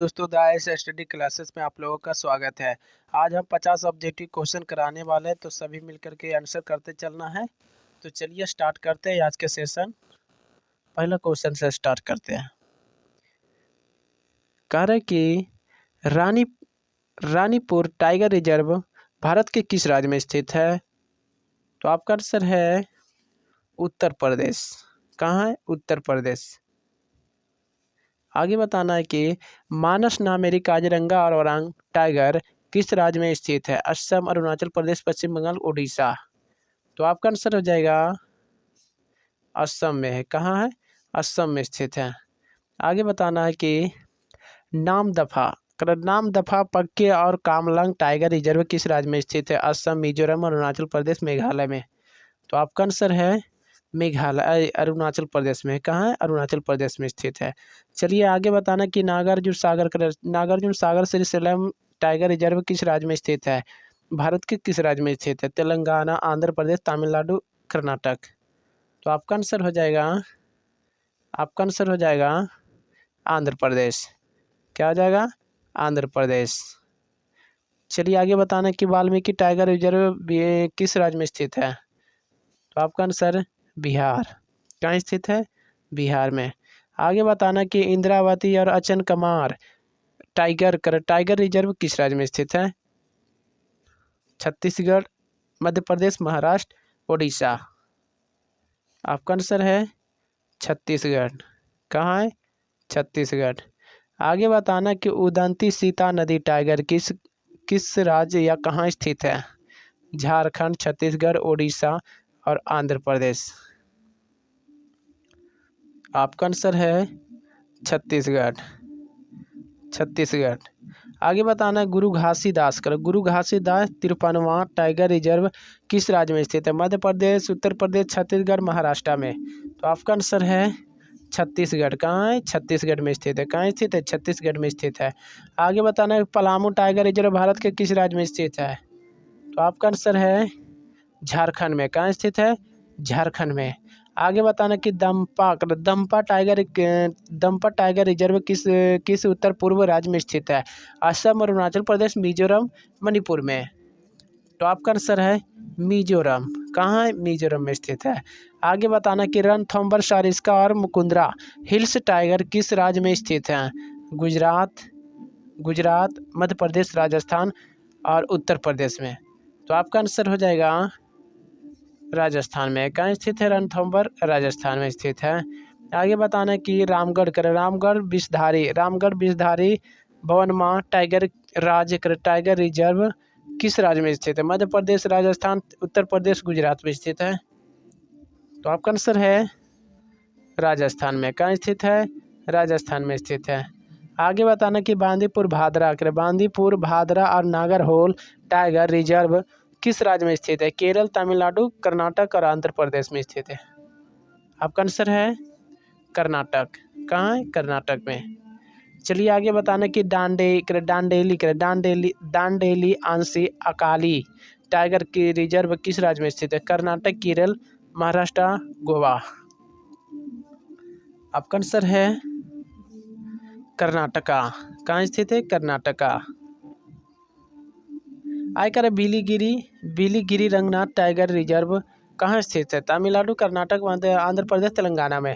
दोस्तों dice study classes में आप लोगों का स्वागत है। आज हम 50 ऑब्जेक्टिव क्वेश्चन कराने वाले हैं, तो सभी मिलकर के आंसर करते चलना है। तो चलिए स्टार्ट करते हैं आज के सेशन। पहला क्वेश्चन से स्टार्ट करते हैं। कह रहे कि रानी रानीपुर टाइगर रिजर्व भारत के किस राज्य में स्थित है? तो आपका आंसर है उत्तर प्रदेश। कहाँ है? उत्तर प्रदेश। आगे बताना है कि मानस नामेरी काजीरंगा और ओरांग टाइगर किस राज्य में स्थित है? असम, अरुणाचल प्रदेश, पश्चिम बंगाल, उड़ीसा। तो आपका आंसर हो जाएगा असम में है। कहाँ है? असम में स्थित है। आगे बताना है कि नामदफा पक्के और कामलंग टाइगर रिजर्व किस राज्य में स्थित है? असम, मिजोरम, अरुणाचल प्रदेश, मेघालय में। तो आपका आंसर है मेघालय, अरुणाचल प्रदेश में। कहाँ है? अरुणाचल प्रदेश में स्थित है। चलिए आगे बताना कि नागार्जुन सागर श्रीशैलम टाइगर रिजर्व किस राज्य में स्थित है? भारत के किस राज्य में स्थित है? तेलंगाना, आंध्र प्रदेश, तमिलनाडु, कर्नाटक। तो आपका आंसर हो जाएगा आंध्र प्रदेश। क्या हो जाएगा? आंध्र प्रदेश। चलिए आगे बताना कि वाल्मीकि टाइगर रिजर्व किस राज्य में स्थित है? तो आपका आंसर बिहार। कहाँ स्थित है? बिहार में। आगे बताना कि इंद्रावती और अचन कमार टाइगर रिजर्व किस राज्य में स्थित है? छत्तीसगढ़, मध्य प्रदेश, महाराष्ट्र, उड़ीसा। आपका आंसर है छत्तीसगढ़। कहाँ है? छत्तीसगढ़। आगे बताना कि उदंती सीता नदी टाइगर किस राज्य या कहाँ स्थित है? झारखंड, छत्तीसगढ़, उड़ीसा और आंध्र प्रदेश। आपका आंसर है छत्तीसगढ़। आगे बताना है गुरु घासीदास तिरुपनवा टाइगर रिजर्व किस राज्य में स्थित है? मध्य प्रदेश, उत्तर प्रदेश, छत्तीसगढ़, महाराष्ट्र में। तो आपका आंसर है छत्तीसगढ़। कहाँ है? छत्तीसगढ़ में स्थित है। कहाँ स्थित है? छत्तीसगढ़ में स्थित है। आगे बताना है पलामू टाइगर रिजर्व भारत के किस राज्य में स्थित है? तो आपका आंसर है झारखंड में। कहाँ स्थित है? झारखंड में। आगे बताना कि दंपा टाइगर रिजर्व किस उत्तर पूर्व राज्य में स्थित है? असम, अरुणाचल प्रदेश, मिजोरम, मणिपुर में। तो आपका आंसर है मिजोरम। कहाँ है? मिजोरम में स्थित है। आगे बताना कि रणथंभौर सारिस्का और मुकुंदरा हिल्स टाइगर किस राज्य में स्थित है? गुजरात, मध्य प्रदेश, राजस्थान और उत्तर प्रदेश में। तो आपका आंसर हो जाएगा राजस्थान में। कहाँ स्थित है रणथंभौर? राजस्थान में स्थित है। आगे बताना कि रामगढ़ विषधारी भवनमा टाइगर रिजर्व किस राज्य में स्थित है? मध्य प्रदेश, राजस्थान, उत्तर प्रदेश, गुजरात में स्थित है। तो आपका आंसर है राजस्थान में। कहाँ स्थित है? राजस्थान में स्थित है। आगे बताना कि बांदीपुर भादरा और नागरहोल टाइगर रिजर्व किस राज्य में स्थित है? केरल, तमिलनाडु, कर्नाटक और आंध्र प्रदेश में स्थित है। आपका आंसर है कर्नाटक। कहाँ है? कर्नाटक में। चलिए आगे बताना कि दांडेली आंसी अकाली टाइगर की रिजर्व किस राज्य में स्थित है? कर्नाटक, केरल, महाराष्ट्र, गोवा। आपका आंसर है कर्नाटका। कहाँ स्थित है? कर्नाटका। आयकर बिलीगिरी रंगनाथ टाइगर रिजर्व कहाँ स्थित है? तमिलनाडु, कर्नाटक, आंध्र प्रदेश, तेलंगाना में।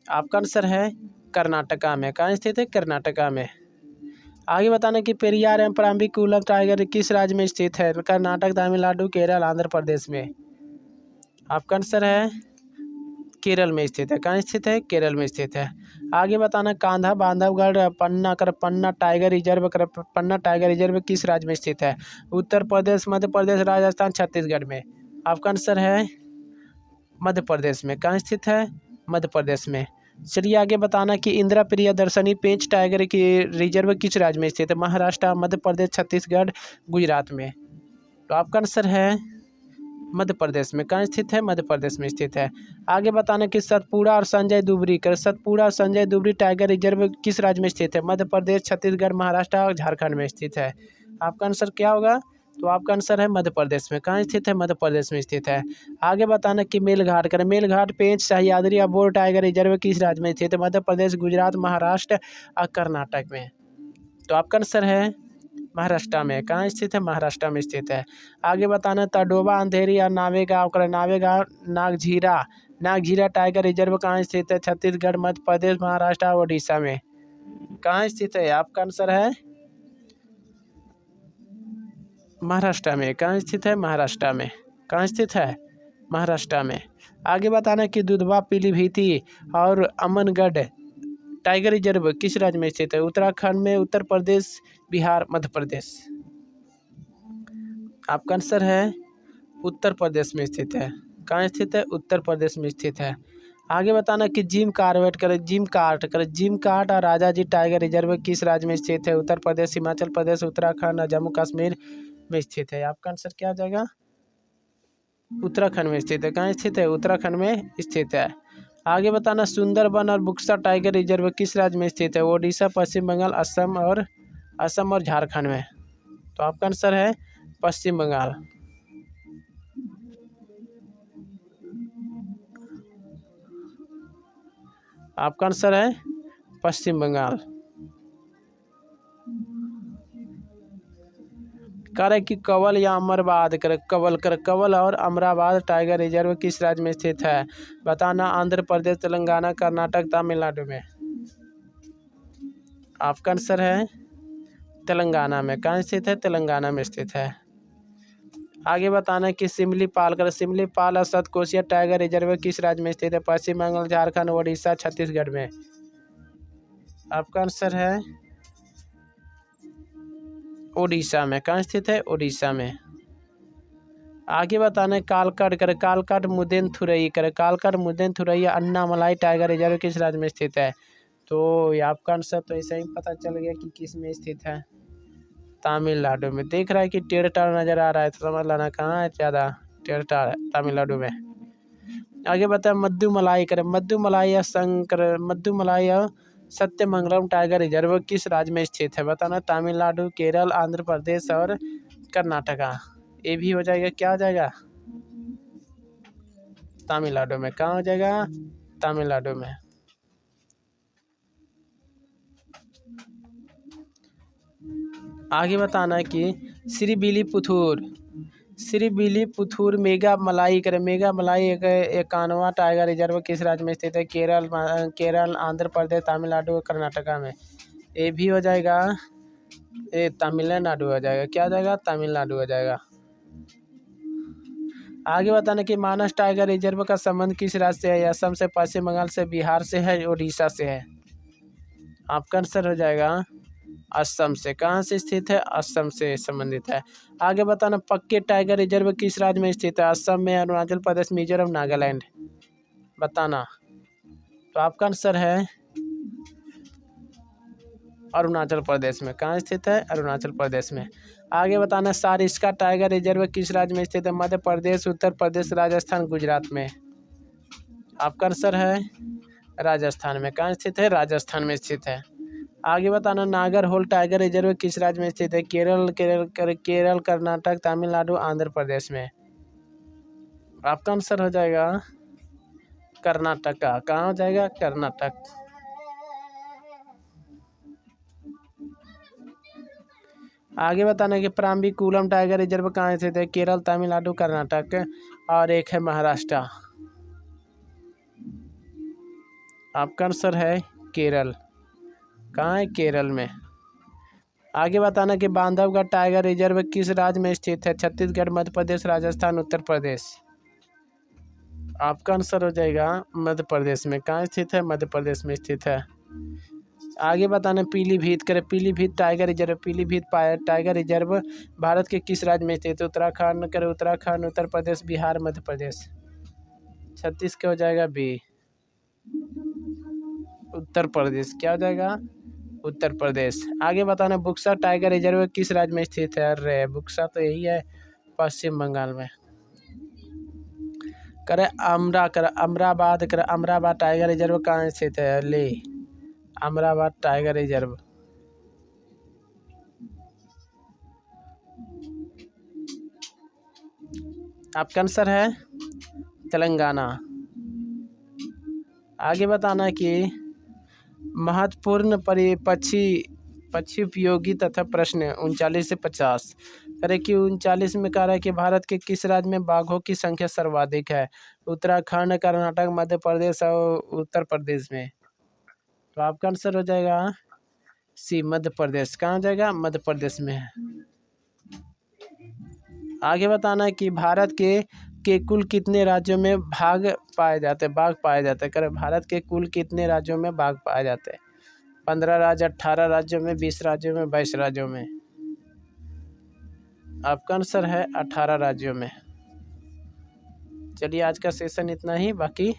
आपका आंसर है कर्नाटका में। कहाँ स्थित है? कर्नाटका में। आगे बताना कि पेरियार एवं पराम्बिकुलम टाइगर किस राज्य में स्थित है? कर्नाटक, तमिलनाडु, केरल, आंध्र प्रदेश में। आपका आंसर है केरल में स्थित है। कहाँ स्थित है? केरल में स्थित है। आगे बताना कांधा बांधवगढ़ पन्ना टाइगर रिजर्व किस राज्य में स्थित है? उत्तर प्रदेश, मध्य प्रदेश, राजस्थान, छत्तीसगढ़ में। आपका आंसर है मध्य प्रदेश में। कहाँ स्थित है? मध्य प्रदेश में। चलिए आगे बताना कि इंदिरा प्रियदर्शनी पेंच टाइगर की रिजर्व किस राज्य में स्थित है? महाराष्ट्र, मध्य प्रदेश, छत्तीसगढ़, गुजरात में। तो आपका आंसर है मध्य प्रदेश में। कहाँ स्थित है? मध्य प्रदेश में स्थित है। आगे बताना कि सतपुड़ा और संजय दुबरी टाइगर रिजर्व किस राज्य में स्थित है? मध्य प्रदेश, छत्तीसगढ़, महाराष्ट्र और झारखंड में स्थित है। आपका आंसर क्या होगा? तो आपका आंसर है मध्य प्रदेश में। कहाँ स्थित है? मध्य प्रदेश में स्थित है। आगे बताना कि मेलघाट करें। मेलघाट पेंच सह्याद्री अबोर टाइगर रिजर्व किस राज्य में स्थित है? मध्य प्रदेश, गुजरात, महाराष्ट्र और कर्नाटक में। तो आपका आंसर है महाराष्ट्र में। कहाँ स्थित है? महाराष्ट्र में स्थित है। आगे बताना तडोबा, अंधेरी और नावेगांव करें। नावेगांव, नागझीरा टाइगर रिजर्व कहाँ स्थित है? छत्तीसगढ़, मध्य प्रदेश, महाराष्ट्र और उड़ीसा में। कहाँ स्थित है? आपका आंसर है महाराष्ट्र में। कहाँ स्थित है? महाराष्ट्र में। कहाँ स्थित है? महाराष्ट्र में। आगे बताना कि दुधवा, पीलीभीती और अमनगढ़ टाइगर रिजर्व किस राज्य में स्थित है? उत्तराखंड में, उत्तर प्रदेश, बिहार, मध्य प्रदेश। आपका आंसर है उत्तर प्रदेश में स्थित है। कहाँ स्थित है? उत्तर प्रदेश में स्थित है। आगे बताना कि जिम कार्ट और राजा जी टाइगर रिजर्व किस राज्य में स्थित है? उत्तर प्रदेश, हिमाचल प्रदेश, उत्तराखंड और जम्मू कश्मीर में स्थित है। आपका आंसर क्या हो जाएगा? उत्तराखंड में स्थित है। कहाँ स्थित है? उत्तराखंड में स्थित है। आगे बताना सुंदरबन और बुक्सा टाइगर रिजर्व किस राज्य में स्थित है? ओडिशा, पश्चिम बंगाल, असम और झारखंड में। तो आपका आंसर है पश्चिम बंगाल। आपका आंसर है पश्चिम बंगाल। करे कि कवल या अमरवाद करे कवल और अमराबाद टाइगर रिजर्व किस राज्य में स्थित है? बताना आंध्र प्रदेश, तेलंगाना, कर्नाटक, तमिलनाडु में। आपका आंसर है तेलंगाना में। कहाँ स्थित है? तेलंगाना में स्थित है। आगे बताना कि सिमलीपाल और सतकोशिया टाइगर रिजर्व किस राज्य में स्थित है? पश्चिम बंगाल, झारखंड, उड़ीसा, छत्तीसगढ़ में। आपका आंसर है उड़ीसा में। कहाँ स्थित है? उड़ीसा में। आगे बताना कालकाट मुदेन थुरई अन्नामलाई टाइगर रिजर्व किस राज्य में स्थित है? तो ये आपका आंसर तो ऐसा ही पता चल गया कि किस में स्थित है। तमिलनाडु में। देख रहा है कि टेढ़ टाढ़ नजर आ रहा है तो समझ लेना कहाँ है ज़्यादा टेढ़ टाढ़ है, तमिलनाडु में। आगे बताए मद्दुमलाई या सत्यमंगलम टाइगर रिजर्व किस राज्य में स्थित है? बताना तमिलनाडु, केरल, आंध्र प्रदेश और कर्नाटका। ये भी हो जाएगा, क्या हो जाएगा? तमिलनाडु में। कहाँ हो जाएगा? तमिलनाडु में। आगे बताना कि श्रीविल्लीपुथूर मेगा मलाई एक 51वां टाइगर रिजर्व किस राज्य में स्थित है? केरल, आंध्र प्रदेश, तमिलनाडु, कर्नाटका में। ये भी हो जाएगा, ये तमिलनाडु हो जाएगा। क्या हो जाएगा? तमिलनाडु हो जाएगा। आगे बताना कि मानस टाइगर रिजर्व का संबंध किस राज्य से है? असम से, पश्चिम बंगाल से, बिहार से है, उड़ीसा से है। आपका आंसर हो जाएगा असम से। कहाँ से स्थित है? असम से संबंधित है। आगे बताना पक्के टाइगर रिजर्व किस राज्य में स्थित है? असम में, अरुणाचल प्रदेश, मिजोरम, नागालैंड। बताना। तो आपका आंसर है अरुणाचल प्रदेश में। कहाँ स्थित है? अरुणाचल प्रदेश में। आगे बताना सारिस्का टाइगर रिजर्व किस राज्य में स्थित है? मध्य प्रदेश, उत्तर प्रदेश, राजस्थान, गुजरात में। आपका आंसर है राजस्थान में। कहाँ स्थित है? राजस्थान में स्थित है। आगे बताना नागरहोल टाइगर रिजर्व किस राज्य में स्थित है? केरल, कर्नाटक, तमिलनाडु, आंध्र प्रदेश में। आपका आंसर हो जाएगा कर्नाटक का। कहाँ हो जाएगा? कर्नाटक। आगे बताना कि प्राम्बिकुलम टाइगर रिजर्व कहाँ स्थित है? केरल, तमिलनाडु, कर्नाटक और एक है महाराष्ट्र। आपका आंसर है केरल। कहाँ है? केरल में। आगे बताना कि बांधवगढ़ टाइगर रिजर्व किस राज्य में स्थित है? छत्तीसगढ़, मध्य प्रदेश, राजस्थान, उत्तर प्रदेश। आपका आंसर हो जाएगा मध्य प्रदेश में। कहाँ स्थित है? मध्य प्रदेश में स्थित है। आगे बताना पीलीभीत टाइगर रिजर्व भारत के किस राज्य में स्थित है? उत्तराखंड, उत्तर प्रदेश, बिहार, मध्य प्रदेश। 36 क्या हो जाएगा? बी, उत्तर प्रदेश। क्या हो जाएगा? उत्तर प्रदेश। आगे बताना बुक्सा टाइगर रिजर्व किस राज्य में स्थित है? अरे बुक्सा तो यही है पश्चिम बंगाल में। अमराबाद टाइगर रिजर्व कहाँ स्थित है? ले अमराबाद टाइगर रिजर्व। आपका आंसर है तेलंगाना। आगे बताना कि महत्वपूर्ण पक्षी उपयोगी तथा प्रश्न 39 से 50 करे कि 39 में कह रहा है कि भारत के किस राज्य में बाघों की संख्या सर्वाधिक है? उत्तराखंड, कर्नाटक, मध्य प्रदेश और उत्तर प्रदेश में। तो आपका आंसर हो जाएगा सी, मध्य प्रदेश। कहाँ हो जाएगा? मध्य प्रदेश में है। आगे बताना है कि भारत के कुल कितने राज्यों में बाघ पाए जाते हैं? करे भारत के कुल कितने राज्यों में बाघ पाए जाते हैं? 15 राज्य, 18 राज्यों में, 20 राज्यों में, 22 राज्यों में। आपका आंसर है 18 राज्यों में। चलिए आज का सेशन इतना ही, बाकी